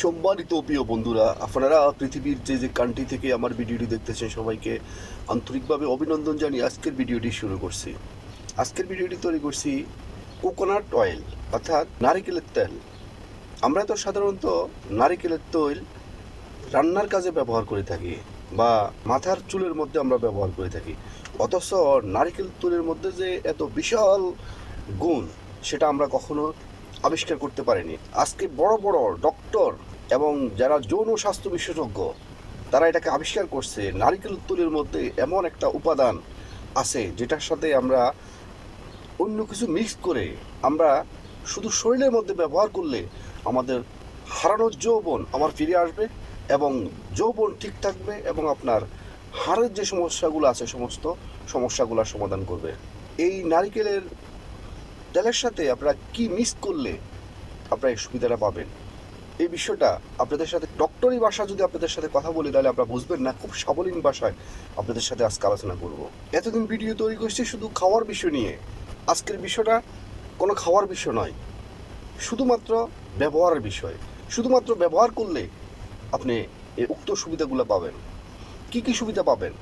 সম্মানিত প্রিয় বন্ধুরা, আপনারা পৃথিবীর যে যে কান্ট্রি থেকে আমার ভিডিওটি দেখতেছেন সবাইকে আন্তরিকভাবে অভিনন্দন জানিয়ে আজকের ভিডিওটি শুরু করছি। আজকের ভিডিওটি তৈরি করছি কোকোনাট অয়েল, অর্থাৎ নারিকেলের তেল। আমরা তো সাধারণত নারিকেলের তেল রান্নার কাজে ব্যবহার করে থাকি বা মাথার চুলের মধ্যে আমরা ব্যবহার করে থাকি, অথচ নারিকেল তেলের মধ্যে যে এত বিশাল গুণ সেটা আমরা কখনো আবিষ্কার করতে পারিনি। আজকে বড় বড় ডক্টর এবং যারা যৌন স্বাস্থ্য বিশেষজ্ঞ তারা এটাকে আবিষ্কার করছে, নারিকেল তেলের মধ্যে এমন একটা উপাদান আছে যেটার সাথে আমরা অন্য কিছু মিক্স করে আমরা শুধু শরীরের মধ্যে ব্যবহার করলে আমাদের হারানোর যৌবন আমার ফিরে আসবে এবং যৌবন ঠিক থাকবে এবং আপনার হাড়ের যে সমস্যাগুলো আছে সমস্ত সমস্যাগুলোর সমাধান করবে। এই নারিকেলের তেলের সাথে আপনারা কি মিক্স করলে আপনারা এই সুবিধাটা পাবেন, এই বিষয়টা আপনাদের সাথে ডক্টরি ভাষা যদি আপনাদের সাথে কথা বলি তাহলে আপনারা বুঝবেন না। খুব সাবলীল ভাষায় আপনাদের সাথে আজকে আলোচনা করব। এতদিন ভিডিও তৈরি করছি শুধু খাওয়ার বিষয় নিয়ে, আজকের বিষয়টা কোনো খাওয়ার বিষয় নয়, শুধুমাত্র ব্যবহারের বিষয়। শুধুমাত্র ব্যবহার করলে আপনি এই উক্ত সুবিধাগুলো পাবেন। কি কি সুবিধা পাবেন?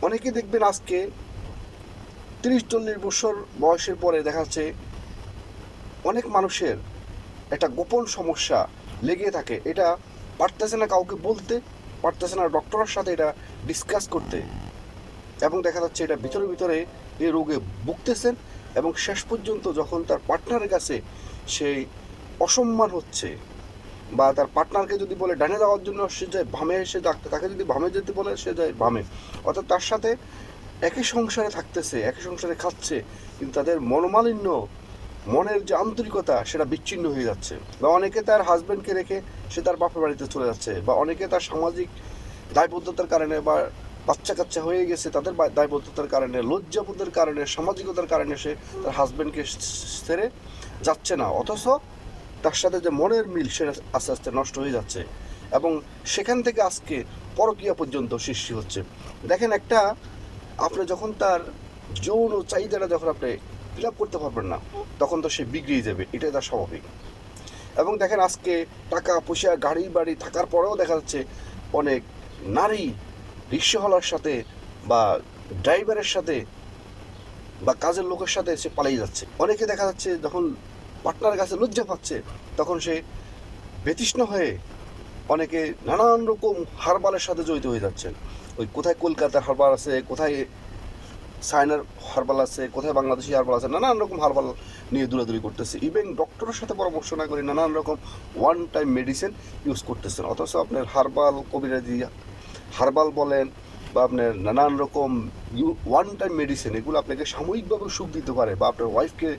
অনেকে দেখবেন আজকে 30-40 বছর বয়সের পরে দেখা যাচ্ছে অনেক মানুষের একটা গোপন সমস্যা লেগে থাকে, এটা পারতেছে না কাউকে বলতে, পারতেছে না ডক্টরের সাথে এটা ডিসকাস করতে, এবং দেখা যাচ্ছে এটা ভিতরে ভিতরে এই রোগে ভুগতেছেন এবং শেষ পর্যন্ত যখন তার পার্টনারের কাছে সেই অসম্মান হচ্ছে বা তার পার্টনারকে যদি বলে ডানে যাওয়ার জন্য সে যায় বামে, সে তাকে যদি বামে যেতে বলে সে যায় বামে, অর্থাৎ তার সাথে একই সংসারে থাকতেছে, একই সংসারে খাচ্ছে, কিন্তু তাদের মনোমালিন্য, মনের যে আন্তরিকতা সেটা বিচ্ছিন্ন হয়ে যাচ্ছে। বা অনেকে তার হাজব্যান্ডকে রেখে সে তার বাপের বাড়িতে চলে যাচ্ছে, বা অনেকে তার সামাজিক দায়বদ্ধতার কারণে বা বাচ্চা কাচ্চা হয়ে গেছে তাদের দায়বদ্ধতার কারণে, লজ্জাবোধের কারণে, সামাজিকতার কারণে সে তার হাজব্যান্ডকে ছেড়ে যাচ্ছে না, অথচ তার সাথে যে মনের মিল সেটা আস্তে আস্তে নষ্ট হয়ে যাচ্ছে এবং সেখান থেকে আজকে পরকীয়া পর্যন্ত সৃষ্টি হচ্ছে। দেখেন, একটা আপনি যখন তার যৌন চাহিদাটা যখন আপনি ফিল আপ করতে পারবেন না তখন তো সে বিগড়িয়ে যাবে, এটাই তার স্বাভাবিক। এবং দেখেন আজকে টাকা পয়সা গাড়ি বাড়ি থাকার পরেও দেখা যাচ্ছে অনেক নারী রিক্সাওয়ালার সাথে বা ড্রাইভারের সাথে বা কাজের লোকের সাথে সে পালিয়ে যাচ্ছে। অনেকে দেখা যাচ্ছে যখন পার্টনারের কাছে লজ্জা পাচ্ছে তখন সে বেতৃষ্ণ হয়ে অনেকে নানান রকম হারবালের সাথে জড়িত হয়ে যাচ্ছেন। ওই কোথায় কলকাতার হারবাল আছে, কোথায় চায়নার হারবাল আছে, কোথায় বাংলাদেশি হারবাল আছে, নানান রকম হারবাল নিয়ে দৌড়াদৌড়ি করতেছে। ইভেন ডক্টরের সাথে পরামর্শ না করে নানান রকম ওয়ান টাইম মেডিসিন ইউজ করতেছেন, অথচ আপনার হারবাল কবিরাজি হারবাল বলেন বা আপনার নানান রকম ওয়ান টাইম মেডিসিন, এগুলো আপনাকে সাময়িকভাবে সুখ দিতে পারে বা আপনার ওয়াইফকে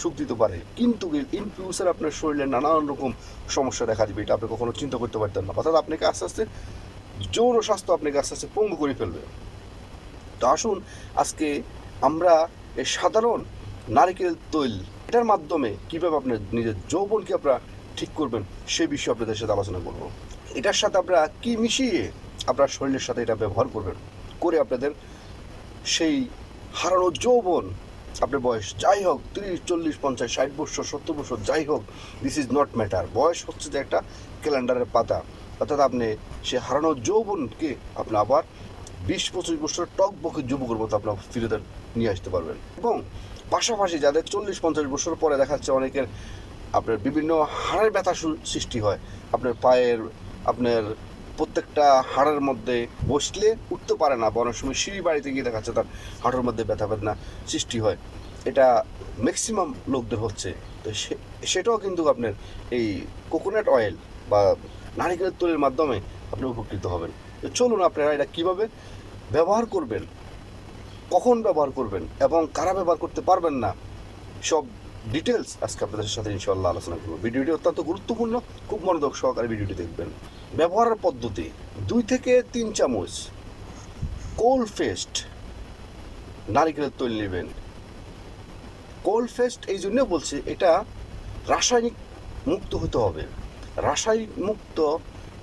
সুখ দিতে পারে, কিন্তু ইন ফিউচার আপনার শরীরে নানান রকম সমস্যা দেখা দিবে, এটা আপনি কখনো চিন্তা করতে পারতেন না। অর্থাৎ আপনাকে আস্তে আস্তে যৌন স্বাস্থ্য আপনাকে আস্তে আস্তে পঙ্গু করে ফেলবে। তো আসুন আজকে আমরা এই সাধারণ নারকেল তৈল এটার মাধ্যমে কীভাবে আপনার নিজের যৌবনকে আপনারা ঠিক করবেন সেই বিষয়ে আপনাদের সাথে আলোচনা করব। এটার সাথে আপনারা কি মিশিয়ে আপনার শরীরের সাথে এটা ব্যবহার করবেন, করে আপনাদের সেই হারানো যৌবন, আপনার বয়স যাই হোক 30, 40, 50, 60 বছর, 70 বছর যাই হোক, দিস ইজ নট ম্যাটার। বয়স হচ্ছে যে একটা ক্যালেন্ডারের পাতা, অর্থাৎ আপনি সে হারানো যৌবনকে আপনি আবার 20-25 বছর টক বকে যুবকের মতো আপনার ফিরে নিয়ে আসতে পারবেন। এবং পাশাপাশি যাদের 40-50 বছর পরে দেখা যাচ্ছে অনেকের আপনার বিভিন্ন হাড়ের ব্যথা সৃষ্টি হয়, আপনার পায়ের আপনার প্রত্যেকটা হাড়ের মধ্যে বসলে উঠতে পারে না, বা অনেক সময় সিঁড়ি বাড়িতে গিয়ে দেখা যাচ্ছে তার হাড়ের মধ্যে ব্যথা বেদনা সৃষ্টি হয়, এটা ম্যাক্সিমাম লোকদের হচ্ছে। তো সেটাও কিন্তু আপনার এই কোকোনাট অয়েল বা নারিকেলের তেলের মাধ্যমে আপনি উপকৃত হবেন। তো চলুন আপনারা এটা কীভাবে ব্যবহার করবেন, কখন ব্যবহার করবেন এবং কারা ব্যবহার করতে পারবেন না, সব ডিটেলস আজকে আপনাদের সাথে ইনশাআল্লাহ আলোচনা করব। ভিডিওটি অত্যন্ত গুরুত্বপূর্ণ, খুব মনোযোগ সহকারে ভিডিওটি দেখবেন। ব্যবহারের পদ্ধতি: 2 থেকে 3 চামচ কোল্ড ফেস্ট নারিকেলের তেল নেবেন। কোল্ড ফেস্ট এই জন্য বলছি, এটা রাসায়নিক মুক্ত হতে হবে। রাসায়নিক মুক্ত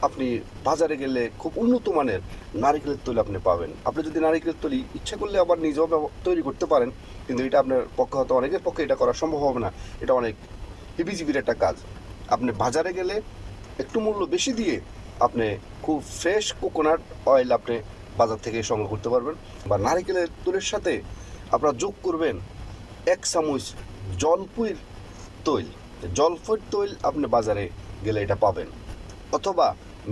আপনি বাজারে গেলে খুব উন্নত মানের নারিকেলের তেল আপনি পাবেন। আপনি যদি নারিকেলের তেল ইচ্ছা করলে আবার নিজেও তৈরি করতে পারেন, কিন্তু এটা আপনার পক্ষে হয়তো অনেকের পক্ষে এটা করা সম্ভব হবে না, এটা অনেক হিবিজিবির একটা কাজ। আপনি বাজারে গেলে একটু মূল্য বেশি দিয়ে আপনি খুব ফ্রেশ কোকোনাট অয়েল আপনি বাজার থেকে সংগ্রহ করতে পারবেন। বা নারিকেলের তেলের সাথে আপনারা যোগ করবেন 1 চামচ জলফুইর তৈল। জলফুইর তৈল আপনি বাজারে গেলে এটা পাবেন, অথবা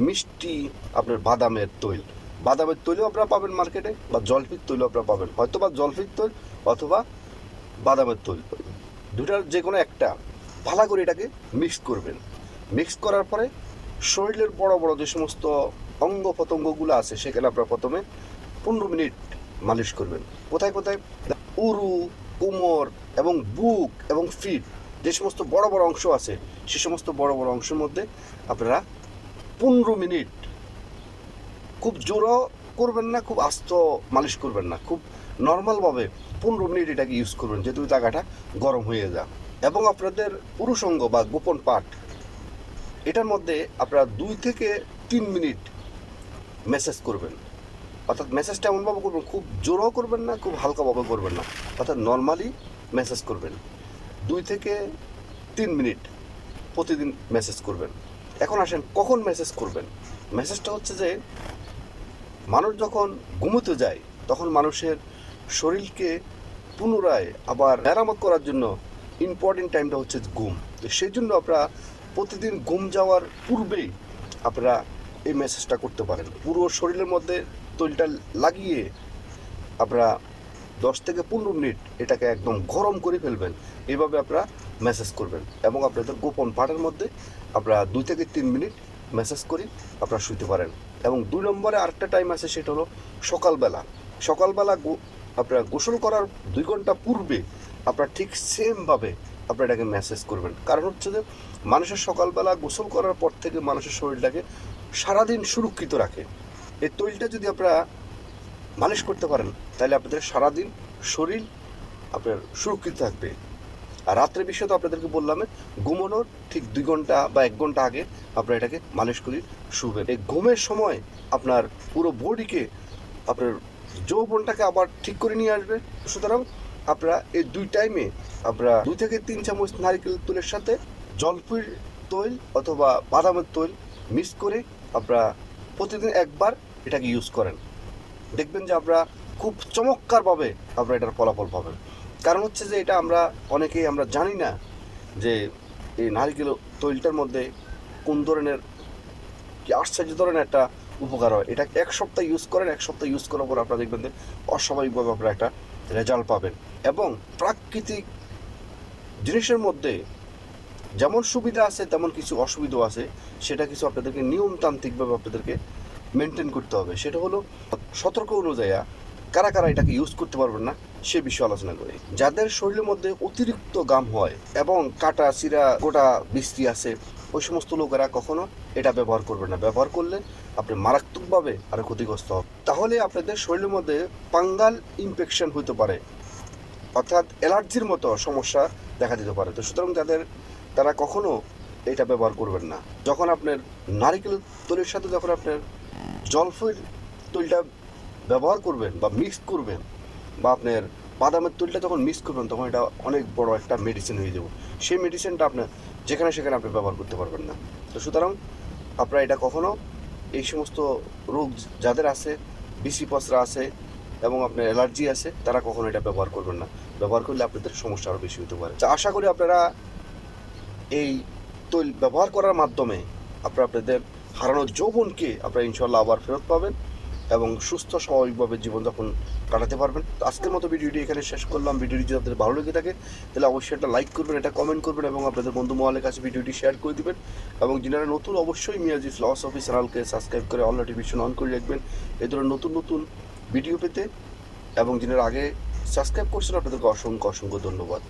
মিষ্টি আপনার বাদামের তৈল। বাদামের তৈলও আপনারা পাবেন মার্কেটে, বা জলফির তৈলও আপনারা পাবেন, হয়তো বা জলফির তৈল অথবা বাদামের তৈল, দুটার যে কোনো একটা ভালো করে এটাকে মিক্স করবেন। মিক্স করার পরে শরীরের বড় বড় যে সমস্ত অঙ্গ প্রত্যঙ্গগুলো আছে সেখানে আপনারা প্রথমে 15 মিনিট মালিশ করবেন। কোথায় কোথায়? উরু, কোমর এবং বুক এবং ফিট, যে সমস্ত বড় বড় অংশ আছে সে সমস্ত বড় বড় অংশের মধ্যে আপনারা 15 মিনিট, খুব জোরও করবেন না, খুব আস্ত মালিশ করবেন না, খুব নর্মালভাবে 15 মিনিট এটাকে ইউজ করবেন, যেহেতু জায়গাটা গরম হয়ে যায়। এবং আপনাদের পুরুষ অঙ্গ বা গোপন পার্ট, এটার মধ্যে আপনারা 2 থেকে 3 মিনিট ম্যাসেজ করবেন। অর্থাৎ ম্যাসেজটা এমনভাবে করবেন, খুব জোরও করবেন না, খুব হালকাভাবে করবেন না, অর্থাৎ নর্মালি ম্যাসেজ করবেন। 2 থেকে 3 মিনিট প্রতিদিন ম্যাসেজ করবেন। এখন আসেন কখন ম্যাসেজ করবেন। ম্যাসেজটা হচ্ছে যে মানুষ যখন ঘুমোতে যায় তখন মানুষের শরীরকে পুনরায় আবার মেরামত করার জন্য ইম্পর্টেন্ট টাইমটা হচ্ছে ঘুম। তো সেই জন্য আপনারা প্রতিদিন ঘুম যাওয়ার পূর্বেই আপনারা এই ম্যাসেজটা করতে পারেন। পুরো শরীরের মধ্যে তৈলটা লাগিয়ে আপনারা 10 থেকে 15 মিনিট এটাকে একদম গরম করে ফেলবেন। এইভাবে আপনারা ম্যাসেজ করবেন এবং আপনাদের গোপন পার্টের মধ্যে আপনারা 2 থেকে 3 মিনিট ম্যাসেজ করে আপনারা শুতে পারেন। এবং 2 নম্বরে আরেকটা টাইম আছে, সেটা হলো সকালবেলা। সকালবেলা আপনারা গোসল করার 2 ঘন্টা পূর্বে আপনারা ঠিক সেমভাবে আপনারা এটাকে ম্যাসেজ করবেন। কারণ হচ্ছে যে মানুষের সকালবেলা গোসল করার পর থেকে মানুষের শরীরটাকে সারাদিন সুরক্ষিত রাখে। এই তৈলটা যদি আপনারা মালিশ করতে পারেন তাহলে আপনাদের সারাদিন শরীর আপনার সুরক্ষিত থাকবে। আর রাত্রে বিষয় তো আপনাদেরকে বললাম, ঘুমানোর ঠিক 2 ঘন্টা বা 1 ঘন্টা আগে আপনারা এটাকে মালিশ করে শুবেন। এই ঘুমের সময় আপনার পুরো বডিকে আপনার যৌবনটাকে আবার ঠিক করে নিয়ে আসবে। সুতরাং আপনারা এই 2 টাইমে আপনারা 2 থেকে 3 চামচ নারকেল তেলের সাথে জলফির তৈল অথবা বাদামের তৈল মিক্স করে আপনারা প্রতিদিন একবার এটাকে ইউজ করেন। দেখবেন যে আপনারা খুব চমৎকারভাবে আপনারা এটার ফলাফল পাবেন। কারণ হচ্ছে যে এটা অনেকেই আমরা জানি না যে এই নারকেল তৈলটার মধ্যে কোন ধরনের কি আশ্চর্য ধরনের একটা উপকার হয়। এটা 1 সপ্তাহ ইউজ করেন, 1 সপ্তাহ ইউজ করার পর আপনারা দেখবেন যে অস্বাভাবিকভাবে আপনারা একটা রেজাল্ট পাবেন। এবং প্রাকৃতিক জিনিসের মধ্যে যেমন সুবিধা আছে তেমন কিছু অসুবিধাও আছে, সেটা কিছু আপনাদেরকে নিয়মতান্ত্রিকভাবে আপনাদেরকে মেনটেন করতে হবে। সেটা হলো সতর্ক অনুযায়ী কারা কারা এটাকে ইউজ করতে পারবেন না সে বিষয়ে আলোচনা করি। যাদের শরীরের মধ্যে অতিরিক্ত ঘাম হয় এবং কাটা চিরা গোটা বৃষ্টি আছে, ওই সমস্ত লোকেরা কখনো এটা ব্যবহার করবেন না। ব্যবহার করলে আপনি মারাত্মকভাবে আরও ক্ষতিগ্রস্ত হবে। তাহলে আপনাদের শরীরের মধ্যে ফাঙ্গাল ইনফেকশন হতে পারে, অর্থাৎ অ্যালার্জির মতো সমস্যা দেখা দিতে পারে। তো সুতরাং তারা কখনো এটা ব্যবহার করবেন না। যখন আপনার নারিকেল তৈলের সাথে যখন আপনার জলফির তৈলটা ব্যবহার করবেন বা মিক্স করবেন, বা আপনার বাদামের তৈলটা যখন মিক্স করবেন, তখন এটা অনেক বড় একটা মেডিসিন হয়ে যাবে। সেই মেডিসিনটা আপনার যেখানে সেখানে আপনি ব্যবহার করতে পারবেন না। তো সুতরাং আপনারা এটা কখনো এই সমস্ত রোগ যাদের আছে, বিসি পসরা আছে এবং আপনার অ্যালার্জি আছে, তারা কখনো এটা ব্যবহার করবেন না। ব্যবহার করলে আপনাদের সমস্যা আরও বেশি হতে পারে। আশা করি আপনারা এই তৈল ব্যবহার করার মাধ্যমে আপনাদের হারানো যৌবনকে আপনারা ইনশাল্লাহ আবার ফেরত পাবেন এবং সুস্থ স্বাভাবিকভাবে জীবনযাপন কাটাতে পারবেন। তো আজকের মতো ভিডিওটি এখানে শেষ করলাম। ভিডিওটি যদি আপনাদের ভালো লেগে থাকে তাহলে অবশ্যই একটা লাইক করবেন, এটা কমেন্ট করবেন এবং আপনাদের বন্ধু মহলের কাছে ভিডিওটি শেয়ার করে দিবেন। এবং যারা নতুন, অবশ্যই মিয়াজি ফিলসফি চ্যানেলকে সাবস্ক্রাইব করে অল নোটিফিকেশন অন করে রাখবেন এই ধরনের নতুন নতুন ভিডিও পেতে। এবং যারা আগে সাবস্ক্রাইব করছেন আপনাদেরকে অসংখ্য ধন্যবাদ।